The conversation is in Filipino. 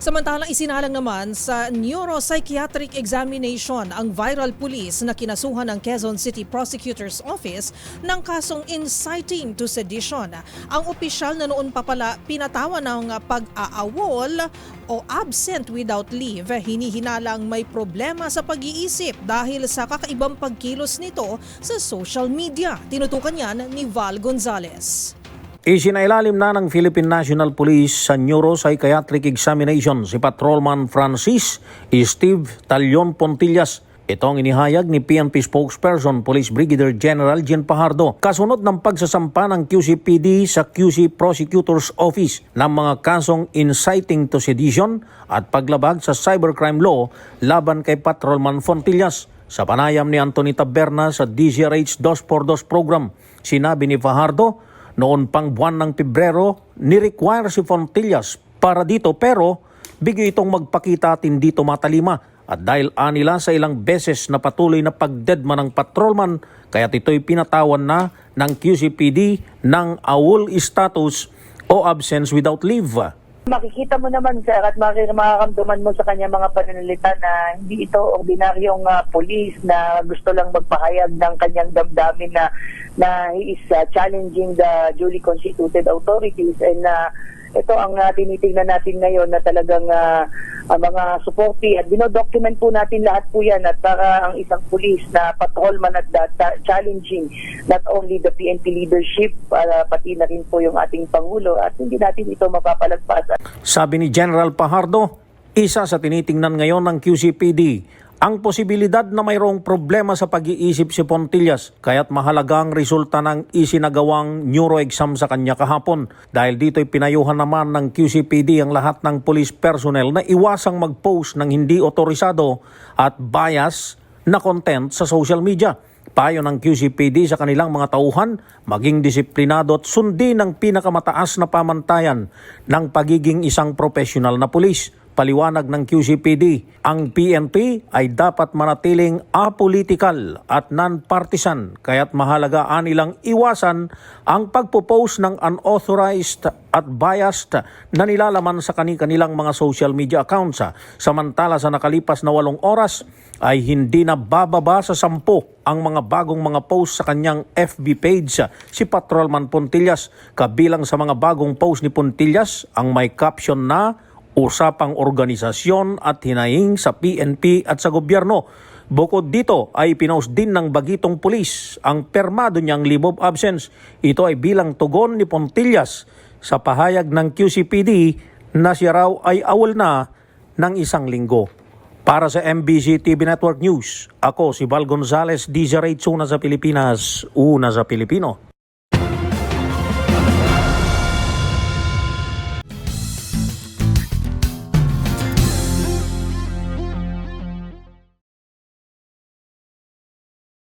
Samantalang isinalang naman sa neuropsychiatric examination ang viral police na kinasuhan ng Quezon City Prosecutor's Office ng kasong inciting to sedition. Ang opisyal na noon pa pala pinatawan ng pag-aawol o absent without leave, hinihinalang may problema sa pag-iisip dahil sa kakaibang pagkilos nito sa social media. Tinutukan yan ni Val Gonzalez. Isinailalim na ng Philippine National Police sa neuropsychiatric examination si Patrolman Francis Steve Talion Pontillas. Ito ang inihayag ni PNP spokesperson Police Brigadier General Jean Pajardo kasunod ng pagsasampa ng QCPD sa QC Prosecutor's Office ng mga kasong inciting to sedition at paglabag sa cybercrime law laban kay Patrolman Pontillas. Sa panayam ni Anthony Taberna sa DZRH 2x2 program, sinabi ni Fajardo, noon pang buwan ng Pebrero, ni-require si Fontillas para dito pero bigyo itong magpakita at hindi tumatalima. At dahil anila sa ilang beses na patuloy na pagdedma ng patrolman, kaya't ito'y pinatawan na ng QCPD ng AWOL status o absence without leave. Makikita mo naman, sir, at makakamdaman mo sa kanya mga pananalita na hindi ito ordinaryong police na gusto lang magpahayag ng kanyang damdamin na he is challenging the duly constituted authorities, and ito ang tinitingnan natin ngayon na talagang mga supporti at binodocument po natin lahat po yan at para ang isang police na patrolman at challenging not only the PNP leadership, pati na rin po yung ating Pangulo at hindi natin ito mapapalagpasan. Sabi ni General Pajardo, isa sa tinitingnan ngayon ng QCPD ang posibilidad na mayroong problema sa pag-iisip si Pontillas, kaya't mahalagang resulta ng isinagawang neuroexam sa kanya kahapon. Dahil dito'y pinayuhan naman ng QCPD ang lahat ng police personnel na iwasang mag-post ng hindi otorisado at bias na content sa social media. Payo ng QCPD sa kanilang mga tauhan, maging disiplinado at sundin ang pinakamataas na pamantayan ng pagiging isang professional na pulis. Paliwanag ng QCPD, ang PNP ay dapat manatiling apolitical at non-partisan, kaya't mahalaga nilang iwasan ang pagpo-post ng unauthorized at biased na nilalaman sa kanilang mga social media accounts. Samantala sa nakalipas na 8 oras ay hindi na bababa sa 10 ang mga bagong mga post sa kanyang FB page si Patrolman Pontillas. Kabilang sa mga bagong post ni Pontillas ang may caption na usapang organisasyon at hinaing sa PNP at sa gobyerno. Bukod dito ay pinost din ng bagitong pulis ang permado niyang leave of absence. Ito ay bilang tugon ni Pontillas sa pahayag ng QCPD na siya raw ay awol na ng 1 linggo. Para sa MBC TV Network News, ako si Val Gonzalez, DZRH, una sa Pilipinas, una sa Pilipino.